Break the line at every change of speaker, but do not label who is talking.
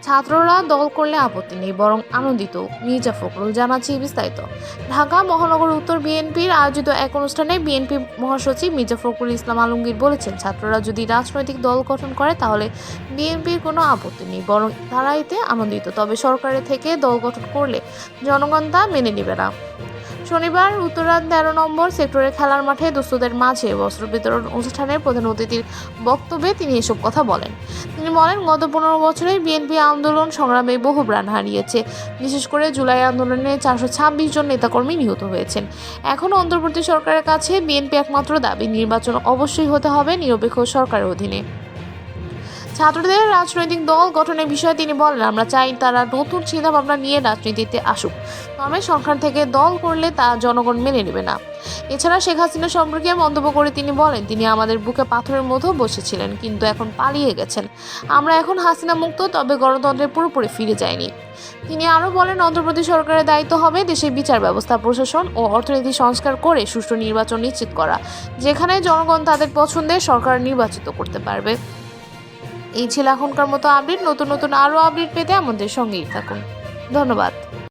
ছাত্ররা দল করলে আপত্তি নেই, বরং আনন্দিত। মির্জা ফখরুল জানাচ্ছি বিস্তারিত। ঢাকা মহানগর উত্তর বিএনপির আয়োজিত এক অনুষ্ঠানে বিএনপি মহাসচিব মির্জা ফখরুল ইসলাম আলমগীর বলেছেন, ছাত্ররা যদি রাজনৈতিক দল গঠন করে তাহলে বিএনপির কোনো আপত্তি নেই, বরং তারা এতে আনন্দিত। তবে সরকারের থেকে দল গঠন করলে জনগণ তা মেনে নেবে না। শনিবার উত্তরার 13 নম্বর সেক্টরের খেলার মাঠে দুস্থদের মাঝে বস্ত্র বিতরণ অনুষ্ঠানের প্রধান অতিথির বক্তব্যে তিনি এসব কথা বলেন। তিনি বলেন, গত 15 বছরে বিএনপি আন্দোলন সংগ্রামে বহু প্রাণ হারিয়েছে। বিশেষ করে জুলাই আন্দোলনে 426 জন নেতাকর্মী নিহত হয়েছেন। এখনও অন্তর্বর্তী সরকারের কাছে বিএনপি একমাত্র দাবি, নির্বাচন অবশ্যই হতে হবে নিরপেক্ষ সরকারের অধীনে। ছাত্রদের রাজনৈতিক দল গঠনের বিষয়ে তিনি বলেন, আমরা চাই তারা নতুন চিন্তাভাবনা নিয়ে রাজনীতিতে আসুক, তবে সরকার থেকে দল করলে তা জনগণ মেনে নেবে না। এছাড়া শেখ হাসিনা সম্পর্কে মন্তব্য করে তিনি বলেন, তিনি আমাদের বুকে পাথরের মতো বসেছিলেন, কিন্তু এখন পালিয়ে গেছেন। আমরা এখন হাসিনা মুক্ত, তবে গণতন্ত্রে পুরোপুরি ফিরে যায়নি। তিনি আরও বলেন, অন্তর্বর্তী সরকারের দায়িত্ব হবে দেশের বিচার ব্যবস্থা, প্রশাসন ও অর্থনীতি সংস্কার করে সুষ্ঠু নির্বাচন নিশ্চিত করা, যেখানে জনগণ তাদের পছন্দের সরকার নির্বাচিত করতে পারবে। এই ছিল এখনকার মতো আপডেট। নতুন নতুন আরও আপডেট পেতে আমাদের সঙ্গেই থাকুন। ধন্যবাদ।